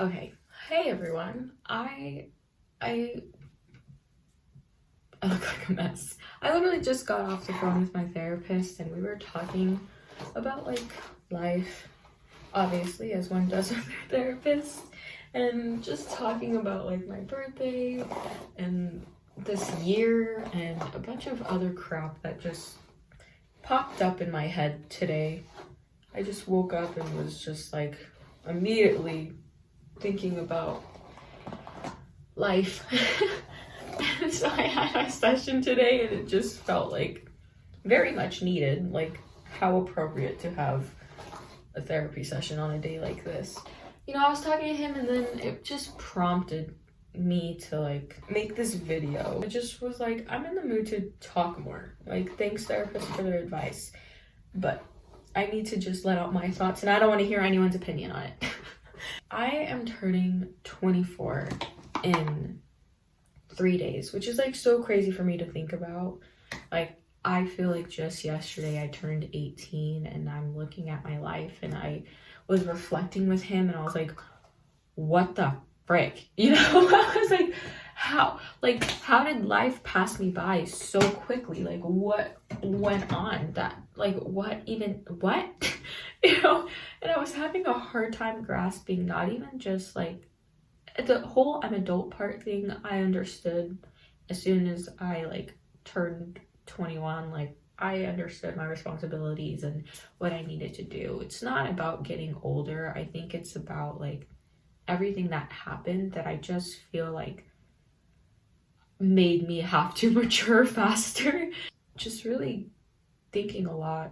Okay, hey everyone. I look like a mess. I literally just got off the phone with my therapist and we were talking about like life, obviously, as one does with their therapist, and just talking about like my birthday and this year and a bunch of other crap that just popped up in my head today. I just woke up and was just like immediately thinking about life. And so I had my session today and it just felt like very much needed, like how appropriate to have a therapy session on a day like this. You know, I was talking to him and then it just prompted me to like make this video. It just was like, I'm in the mood to talk more. Like, thanks therapists for their advice, but I need to just let out my thoughts and I don't want to hear anyone's opinion on it. I am turning 24 in 3 days, which is like so crazy for me to think about. Like, I feel like just yesterday I turned 18 and I'm looking at my life and I was reflecting with him and I was like, what the frick? You know, I was like, how did life pass me by so quickly? Like, what went on that, like, what? You know, and I was having a hard time grasping, not even just like the whole I'm adult part thing. I understood as soon as I like turned 21, like I understood my responsibilities and what I needed to do. It's not about getting older. I think it's about like everything that happened that I just feel like made me have to mature faster. Just really thinking a lot,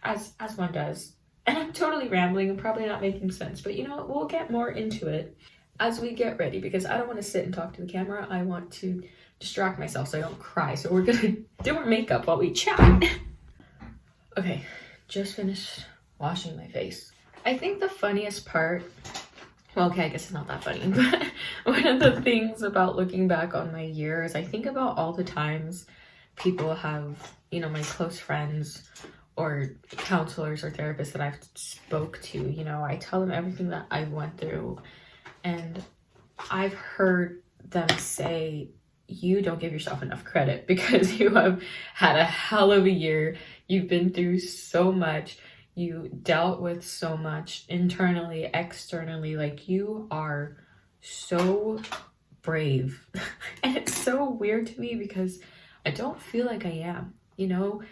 as one does. And I'm totally rambling and probably not making sense, but you know what, we'll get more into it as we get ready, because I don't want to sit and talk to the camera. I want to distract myself so I don't cry. So we're gonna do our makeup while we chat. Okay, just finished washing my face. I think the funniest part, well, okay, I guess it's not that funny, but one of the things about looking back on my year is I think about all the times people have, you know, my close friends or counselors or therapists that I've spoke to, you know, I tell them everything that I went through. And I've heard them say, you don't give yourself enough credit because you have had a hell of a year. You've been through so much. You dealt with so much internally, externally. Like, you are so brave. And it's so weird to me because I don't feel like I am, you know?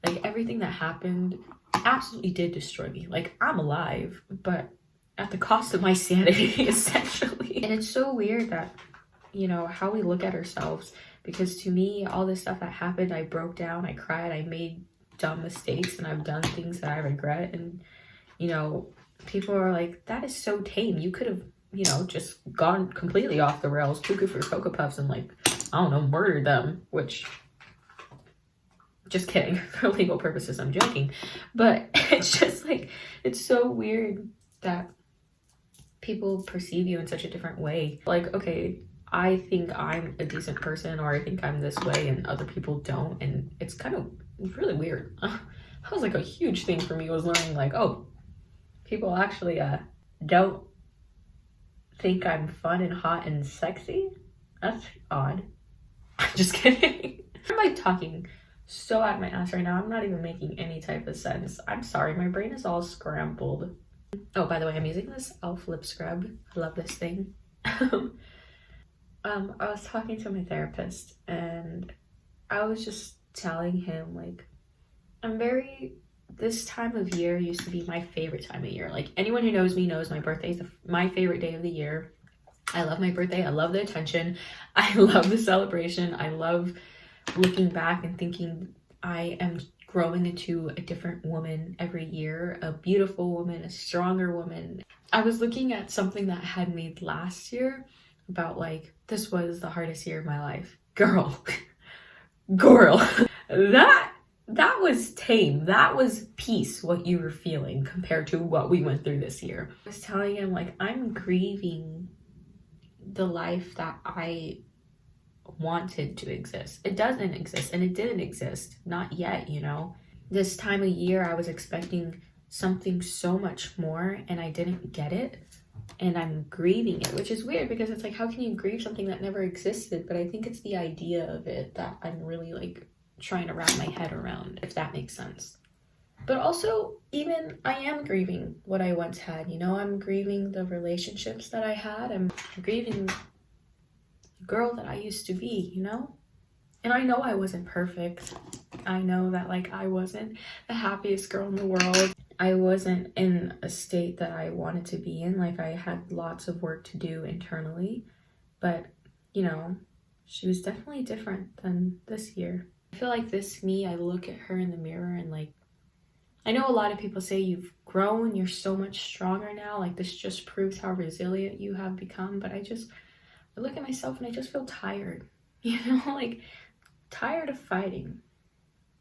Like, everything that happened absolutely did destroy me. Like, I'm alive, but at the cost of my sanity, essentially. And it's so weird that, you know, how we look at ourselves, because to me, all this stuff that happened, I broke down, I cried, I made dumb mistakes, and I've done things that I regret. And, you know, people are like, that is so tame. You could have, you know, just gone completely off the rails, cuckoo for Cocoa Puffs, and like, I don't know, murdered them, which, just kidding, for legal purposes, I'm joking. But it's just like, it's so weird that people perceive you in such a different way. Like, okay, I think I'm a decent person, or I think I'm this way, and other people don't, and it's kind of really weird. That was like a huge thing for me, was learning like, oh, people actually don't think I'm fun and hot and sexy. That's odd. I'm just kidding. I'm like talking so out of my ass right now. I'm not even making any type of sense. I'm sorry, my brain is all scrambled. Oh, by the way, I'm using this e.l.f. lip scrub. I love this thing. I was talking to my therapist and I was just telling him, like, this time of year used to be my favorite time of year. Like, anyone who knows me knows my birthday is my favorite day of the year. I love my birthday. I love the attention. I love the celebration. I love looking back and thinking I am growing into a different woman every year, a beautiful woman, a stronger woman. I was looking at something that I had made last year about like, this was the hardest year of my life. Girl, that was tame. That was peace, what you were feeling compared to what we went through this year. I was telling him, like, I'm grieving the life that I wanted to exist. It doesn't exist, and it didn't exist, not yet, you know. This time of year I was expecting something so much more and I didn't get it. and I'm grieving it, which is weird because it's like, how can you grieve something that never existed? But I think it's the idea of it that I'm really like trying to wrap my head around, if that makes sense. But also, even I am grieving what I once had, you know? I'm grieving the relationships that I had. I'm grieving the girl that I used to be, you know? And I know I wasn't perfect. I know that like I wasn't the happiest girl in the world. I wasn't in a state that I wanted to be in. Like I had lots of work to do internally. But, you know, she was definitely different than this year. I feel like this me, I look at her in the mirror and like, I know a lot of people say you've grown, you're so much stronger now. Like this just proves how resilient you have become. But I look at myself and I just feel tired, you know, like tired of fighting.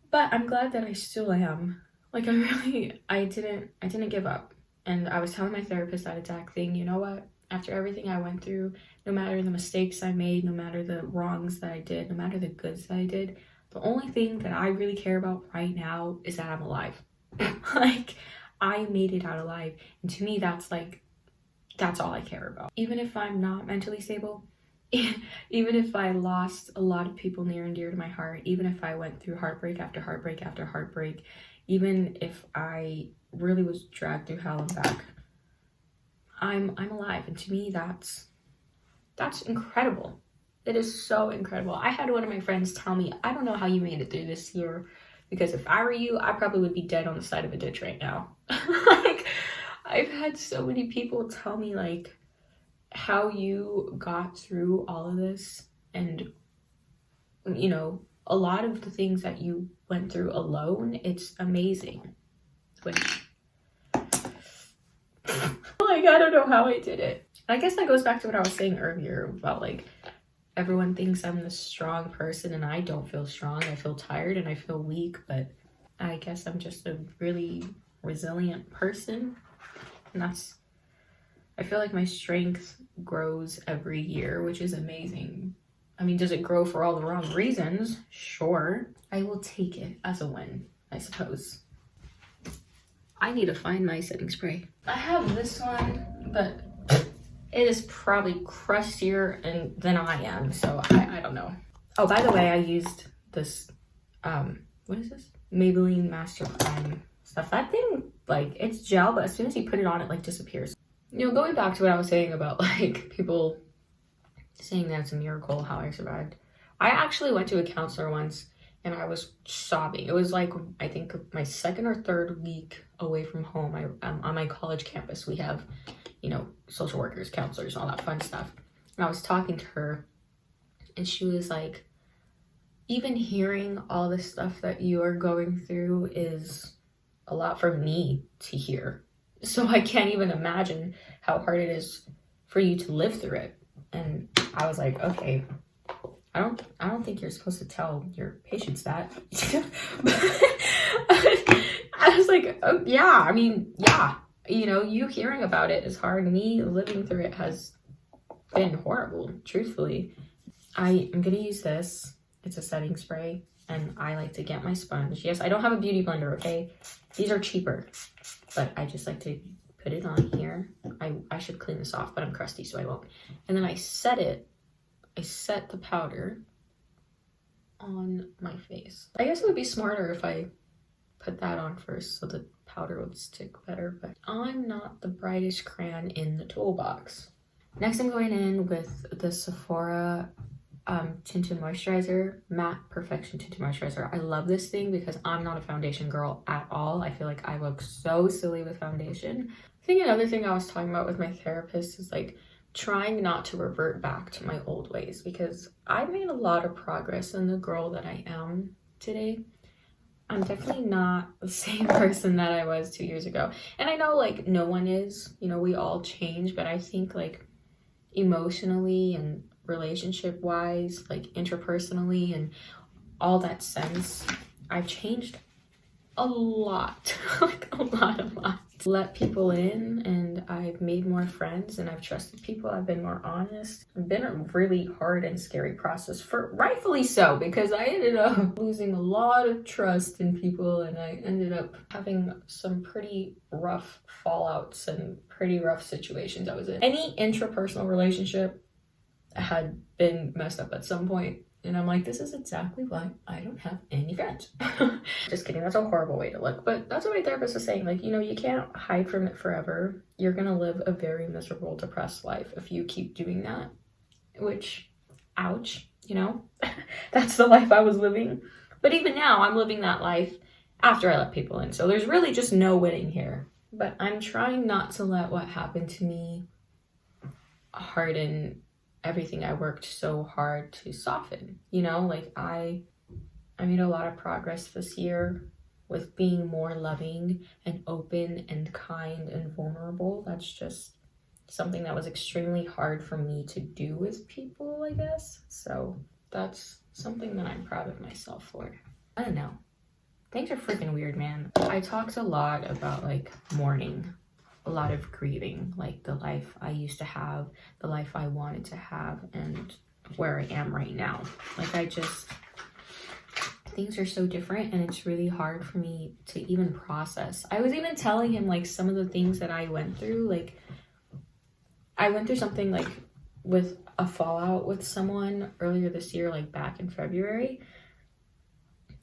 But I'm glad that I still am. Like I didn't give up. And I was telling my therapist that exact thing. You know what? After everything I went through, no matter the mistakes I made, no matter the wrongs that I did, no matter the goods that I did, the only thing that I really care about right now is that I'm alive. Like I made it out alive. And to me, that's all I care about. Even if I'm not mentally stable, even if I lost a lot of people near and dear to my heart, even if I went through heartbreak after heartbreak after heartbreak, even if I really was dragged through hell and back, I'm alive. And to me, that's incredible. It is so incredible. I had one of my friends tell me, I don't know how you made it through this year, because if I were you, I probably would be dead on the side of a ditch right now. Like, I've had so many people tell me, like, how you got through all of this. And, you know, a lot of the things that you went through alone, it's amazing. Which, like, I don't know how I did it. I guess that goes back to what I was saying earlier about, like, everyone thinks I'm this strong person and I don't feel strong. I feel tired and I feel weak, but I guess I'm just a really resilient person. And I feel like my strength grows every year, which is amazing. I mean, does it grow for all the wrong reasons? Sure. I will take it as a win, I suppose. I need to find my setting spray. I have this one, but it is probably crustier than I am, so I don't know. Oh, by the way, I used this, what is this? Maybelline Master Prime stuff. That thing, like, it's gel, but as soon as you put it on, it, like, disappears. You know, going back to what I was saying about, like, people saying that it's a miracle how I survived. I actually went to a counselor once, and I was sobbing. It was, like, I think my second or third week away from home. On my college campus, we have, you know, social workers, counselors, all that fun stuff. And I was talking to her, and she was like, even hearing all this stuff that you are going through is a lot for me to hear. So I can't even imagine how hard it is for you to live through it. And I was like, okay, I don't think you're supposed to tell your patients that. I was like, oh, yeah, I mean, yeah. You know, you hearing about it is hard. Me living through it has been horrible, truthfully. I'm going to use this. It's a setting spray, and I like to get my sponge. Yes, I don't have a beauty blender, okay? These are cheaper, but I just like to put it on here. I should clean this off, but I'm crusty, so I won't. And then I set the powder on my face. I guess it would be smarter if I put that on first so the powder would stick better, but I'm not the brightest crayon in the toolbox. Next, I'm going in with the Sephora tinted moisturizer, matte perfection tinted moisturizer. I love this thing because I'm not a foundation girl at all. I feel like I look so silly with foundation. I think another thing I was talking about with my therapist is like trying not to revert back to my old ways, because I made a lot of progress in the girl that I am today. I'm definitely not the same person that I was 2 years ago. And I know like no one is, you know, we all change, but I think like emotionally and relationship wise, like interpersonally and all that sense, I've changed a lot. Like a lot. Let people in, and and I've made more friends and I've trusted people. I've been more honest. It's been a really hard and scary process, for rightfully so, because I ended up losing a lot of trust in people, and I ended up having some pretty rough fallouts and pretty rough situations I was in. Any intrapersonal relationship had been messed up at some point. And I'm like, this is exactly why I don't have any friends. Just kidding, that's a horrible way to look. But that's what my therapist was saying. Like, you can't hide from it forever. You're gonna live a very miserable, depressed life if you keep doing that. Which, ouch, that's the life I was living. But even now, I'm living that life after I let people in. So there's really just no winning here. But I'm trying not to let what happened to me harden everything I worked so hard to soften. Like I made a lot of progress this year with being more loving and open and kind and vulnerable. That's just something that was extremely hard for me to do with people, I guess. So that's something that I'm proud of myself for. I don't know. Things are freaking weird, man. I talked a lot about mourning, a lot of grieving, the life I used to have, the life I wanted to have, and where I am right now. Things are so different, and it's really hard for me to even process. I was even telling him some of the things that I went through. I went through something with a fallout with someone earlier this year, back in February.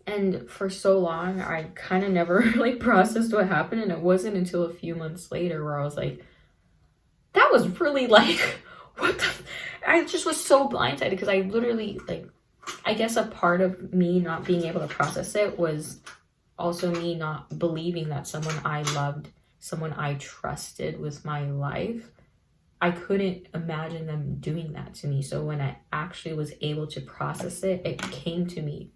And for so long, I kind of never processed what happened. And it wasn't until a few months later where I was like, that was really what the... I just was so blindsided, because I literally, I guess a part of me not being able to process it was also me not believing that someone I loved, someone I trusted with my life, I couldn't imagine them doing that to me. So when I actually was able to process it, it came to me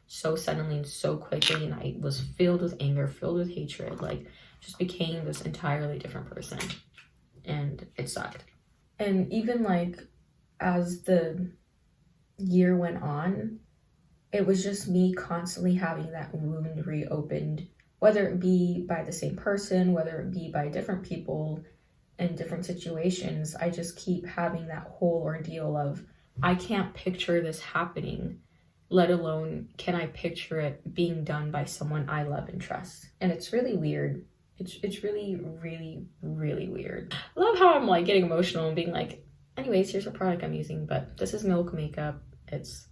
so suddenly and so quickly, and I was filled with anger, filled with hatred, just became this entirely different person, and it sucked. And even as the year went on, it was just me constantly having that wound reopened, whether it be by the same person, whether it be by different people in different situations. I just keep having that whole ordeal of, I can't picture this happening, let alone can I picture it being done by someone I love and trust. And it's really weird. It's really, really, really weird. I love how I'm getting emotional and being anyways, here's a product I'm using, but this is Milk makeup. It's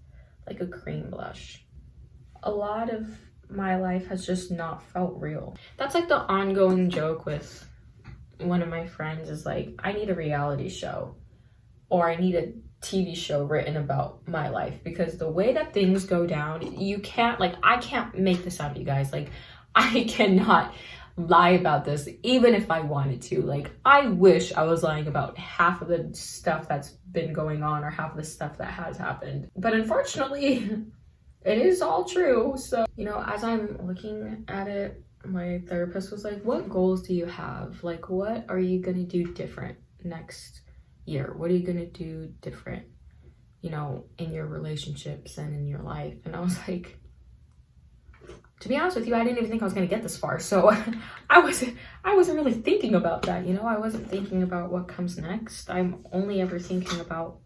a cream blush. A lot of my life has just not felt real. That's the ongoing joke with one of my friends is I need a reality show, or I need a TV show written about my life, because the way that things go down, you can't I can't make this up, you guys. I cannot lie about this, even if I wanted to. I wish I was lying about half of the stuff that's been going on, or half of the stuff that has happened, but unfortunately it is all true. So as I'm looking at it, my therapist was what goals do you have? What are you gonna do different next year? What are you gonna do different, in your relationships and in your life? And I was to be honest with you, I didn't even think I was gonna get this far. So I wasn't really thinking about that, I wasn't thinking about what comes next. I'm only ever thinking about,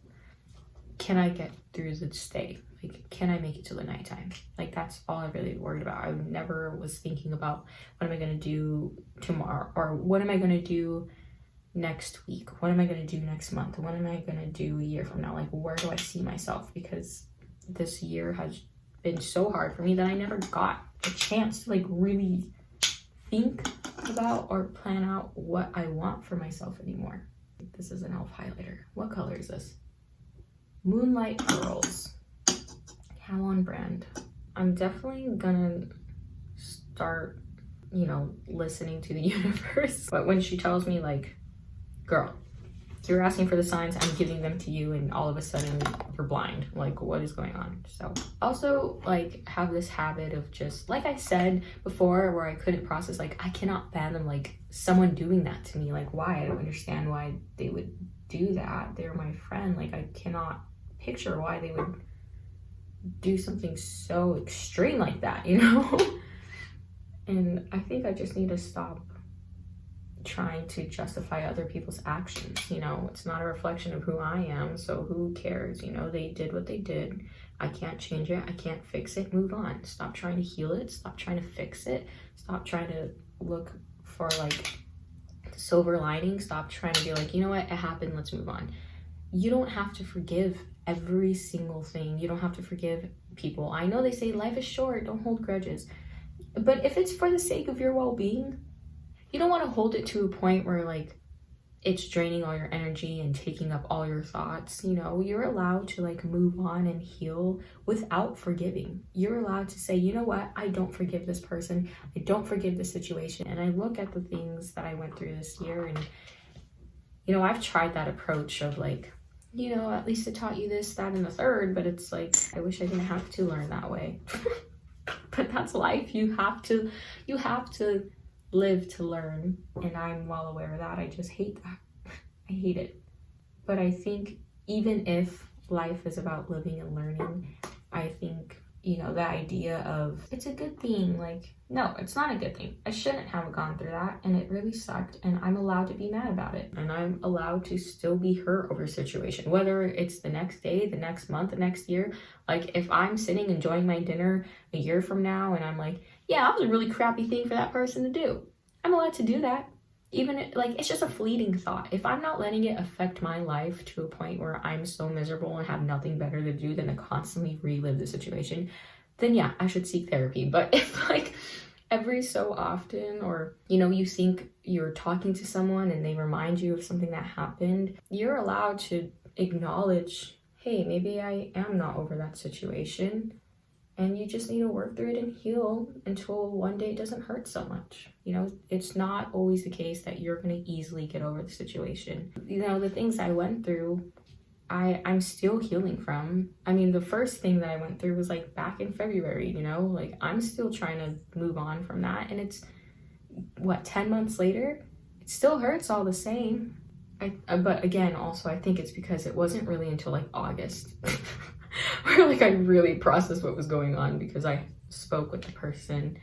can I get through this day? Can I make it to the nighttime? That's all I really worried about. I never was thinking about, what am I gonna do tomorrow? Or what am I gonna do next week? What am I going to do next month? What am I going to do a year from now? Where do I see myself? Because this year has been so hard for me that I never got a chance to really think about or plan out what I want for myself anymore. This is an e.l.f. highlighter. What color is this? Moonlight Girls. How on brand. I'm definitely gonna start, listening to the universe. But when she tells me girl, you're asking for the signs, I'm giving them to you, and all of a sudden you're blind. What is going on? So also have this habit of just, I said before, where I couldn't process, I cannot fathom someone doing that to me. Why? I don't understand why they would do that. They're my friend. I cannot picture why they would do something so extreme like that, And I think I just need to stop trying to justify other people's actions. You know, it's not a reflection of who I am, so who cares? You know, they did what they did. I can't change it. I can't fix it. Move on. Stop trying to heal it. Stop trying to fix it. Stop trying to look for like silver lining. Stop trying to be like, you know what, it happened, let's move on. You don't have to forgive every single thing. You don't have to forgive people. I know they say life is short, don't hold grudges, but if it's for the sake of your well-being, you don't want to hold it to a point where like it's draining all your energy and taking up all your thoughts. You know, you're allowed to like move on and heal without forgiving. You're allowed to say, you know what, I don't forgive this person. I don't forgive this situation. And I look at the things that I went through this year, and, you know, I've tried that approach of like, you know, at least it taught you this, that, and the third, but it's like, I wish I didn't have to learn that way. But that's life. You have to live to learn, and I'm well aware of that. I just hate that. I hate it. But I think even if life is about living and learning, I think, you know, the idea of it's a good thing, like, no, it's not a good thing. I shouldn't have gone through that, and it really sucked, and I'm allowed to be mad about it, and I'm allowed to still be hurt over a situation, whether it's the next day, the next month, the next year. Like, if I'm sitting enjoying my dinner a year from now and I'm like, yeah, that was a really crappy thing for that person to do, I'm allowed to do that. Even like, it's just a fleeting thought. If I'm not letting it affect my life to a point where I'm so miserable and have nothing better to do than to constantly relive the situation, then yeah, I should seek therapy. But if like every so often, or, you know, you think you're talking to someone and they remind you of something that happened, you're allowed to acknowledge, hey, maybe I am not over that situation. And you just need to work through it and heal until one day it doesn't hurt so much. You know, it's not always the case that you're going to easily get over the situation. You know, the things I went through, I'm still healing from. I mean, the first thing that I went through was like back in February, you know, like I'm still trying to move on from that. And it's, what, 10 months later? It still hurts all the same. But again, also, I think it's because it wasn't really until like August where like I really processed what was going on, because I spoke with the person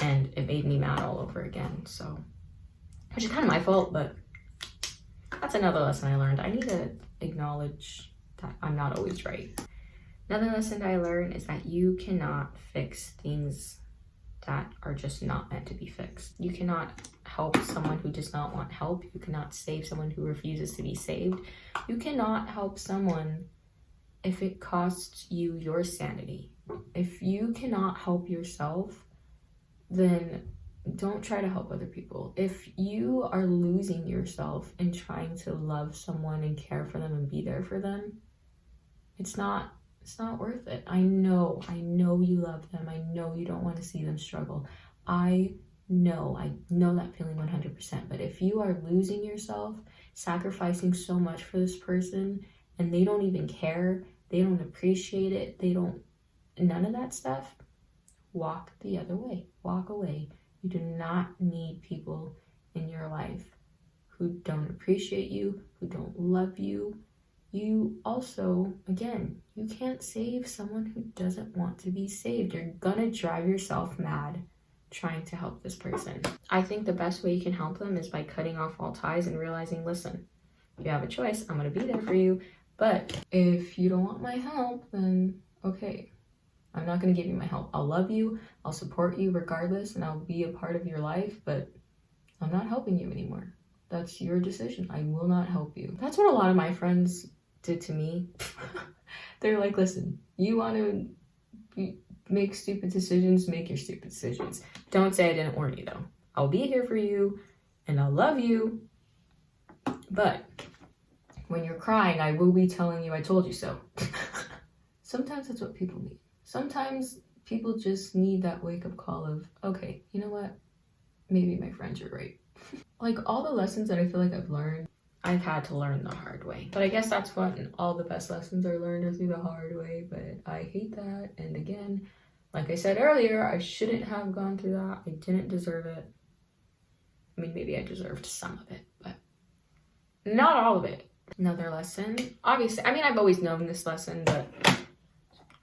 and it made me mad all over again. So, which is kind of my fault, but that's another lesson I learned. I need to acknowledge that I'm not always right. Another lesson I learned is that you cannot fix things that are just not meant to be fixed. You cannot help someone who does not want help. You cannot save someone who refuses to be saved. You cannot help someone if it costs you your sanity. If you cannot help yourself, then don't try to help other people. If you are losing yourself in trying to love someone and care for them and be there for them, it's not worth it. I know you love them. I know you don't want to see them struggle. I know that feeling 100%. But if you are losing yourself, sacrificing so much for this person, and they don't even care, they don't appreciate it, none of that stuff, walk the other way. Walk away. You do not need people in your life who don't appreciate you, who don't love you. You also, again, you can't save someone who doesn't want to be saved. You're gonna drive yourself mad trying to help this person. I think the best way you can help them is by cutting off all ties and realizing, listen, you have a choice. I'm gonna be there for you. But if you don't want my help, then okay, I'm not going to give you my help. I'll love you, I'll support you regardless, and I'll be a part of your life, but I'm not helping you anymore. That's your decision. I will not help you. That's what a lot of my friends did to me. They're like, listen, you want to make stupid decisions, make your stupid decisions. Don't say I didn't warn you, though. I'll be here for you, and I'll love you, but when you're crying, I will be telling you I told you so. Sometimes that's what people need. Sometimes people just need that wake-up call of, okay, you know what? Maybe my friends are right. Like, all the lessons that I feel like I've learned, I've had to learn the hard way. But I guess that's what all the best lessons are learned are through the hard way. But I hate that. And again, like I said earlier, I shouldn't have gone through that. I didn't deserve it. I mean, maybe I deserved some of it, but not all of it. Another lesson, obviously, I mean, I've always known this lesson, but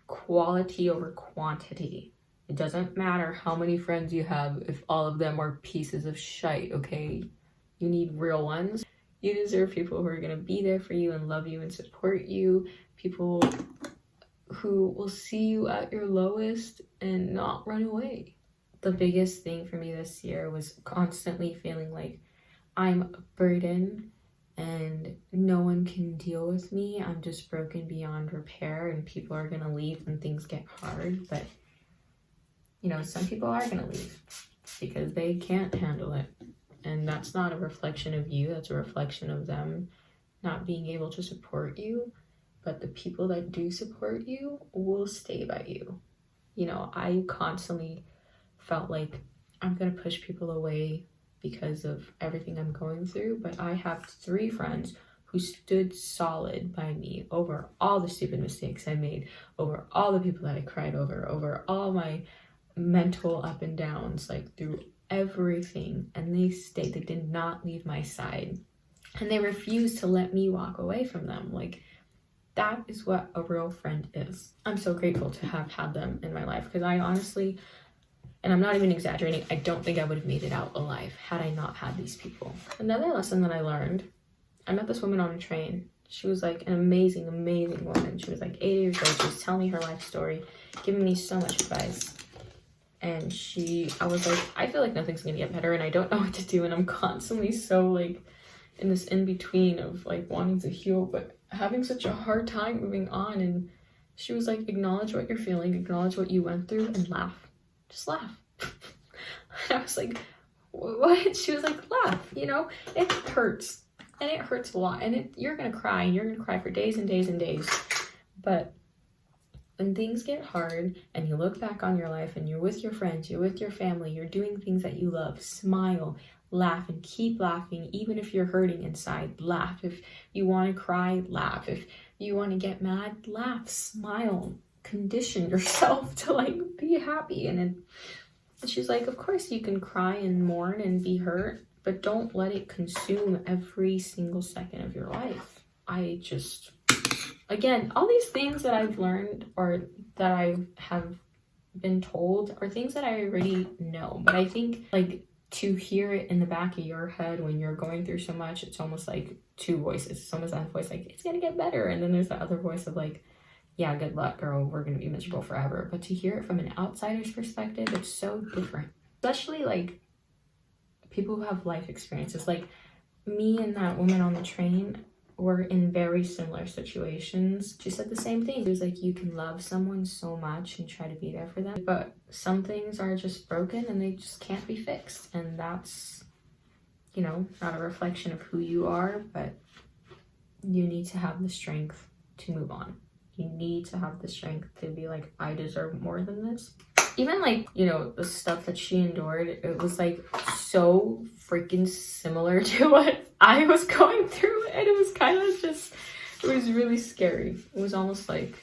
quality over quantity. It doesn't matter how many friends you have if all of them are pieces of shite, okay? You need real ones. You deserve people who are going to be there for you and love you and support you. People who will see you at your lowest and not run away. The biggest thing for me this year was constantly feeling like I'm a burden and no one can deal with me. I'm just broken beyond repair and people are going to leave when things get hard. But, you know, some people are going to leave because they can't handle it. And that's not a reflection of you. That's a reflection of them not being able to support you. But the people that do support you will stay by you. You know, I constantly felt like I'm going to push people away because of everything I'm going through. But I have 3 friends who stood solid by me over all the stupid mistakes I made, over all the people that I cried over all my mental up and downs, like through everything. And they stayed. They did not leave my side. And they refused to let me walk away from them. Like, that is what a real friend is. I'm so grateful to have had them in my life because I honestly, and I'm not even exaggerating, I don't think I would have made it out alive had I not had these people. Another lesson that I learned, I met this woman on a train. She was like an amazing, amazing woman. She was like 80 years old. She was telling me her life story, giving me so much advice. And I was like, I feel like nothing's gonna get better and I don't know what to do. And I'm constantly so like in this in-between of like wanting to heal, but having such a hard time moving on. And she was like, acknowledge what you're feeling, acknowledge what you went through, and laugh. Just laugh. And I was like, what? She was like, laugh, you know, it hurts. And it hurts a lot. And you're gonna cry, and you're gonna cry for days and days and days. But when things get hard and you look back on your life and you're with your friends, you're with your family, you're doing things that you love, smile, laugh, and keep laughing. Even if you're hurting inside, laugh. If you want to cry, laugh. If you want to get mad, laugh, smile, condition yourself to like be happy. And she's like, of course you can cry and mourn and be hurt, but don't let it consume every single second of your life. Again, all these things that I've learned or that I have been told are things that I already know. But I think like to hear it in the back of your head when you're going through so much, it's almost like 2 voices. It's almost that voice like, it's gonna get better. And then there's the other voice of like, yeah, good luck, girl. We're gonna be miserable forever. But to hear it from an outsider's perspective, it's so different. Especially like people who have life experiences. Like me and that woman on the train were in very similar situations. She said the same thing. It was like, you can love someone so much and try to be there for them, but some things are just broken and they just can't be fixed. And that's, you know, not a reflection of who you are, but you need to have the strength to move on. You need to have the strength to be like, I deserve more than this. Even like, you know, the stuff that she endured, it was like so freaking similar to what I was going through. And it was kind of just, it was really scary. It was almost like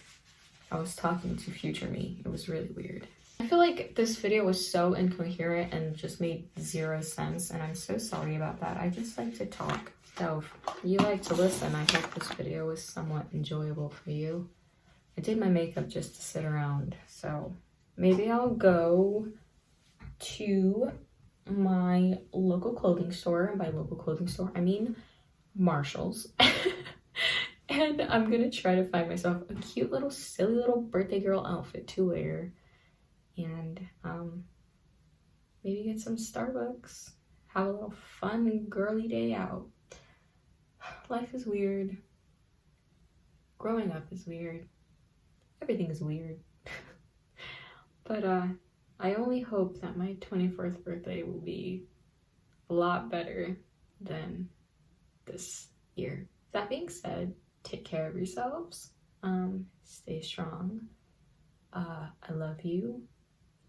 I was talking to future me. It was really weird. I feel like this video was so incoherent and just made 0 sense. And I'm so sorry about that. I just like to talk. So if you like to listen, I hope this video was somewhat enjoyable for you. I did my makeup just to sit around, so maybe I'll go to my local clothing store. By local clothing store, I mean Marshall's. And I'm gonna try to find myself a cute little silly little birthday girl outfit to wear. And maybe get some Starbucks. Have a little fun girly day out. Life is weird. Growing up is weird. Everything is weird. But I only hope that my 24th birthday will be a lot better than this year. That being said, take care of yourselves. Stay strong. I love you.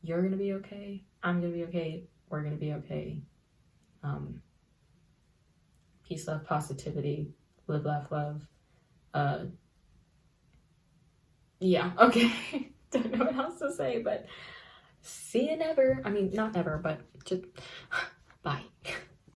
You're gonna be okay. I'm gonna be okay. We're gonna be okay. Peace, love, positivity. Live, laugh, love. Yeah, okay. Don't know what else to say, but see you never. I mean, not never, but just bye.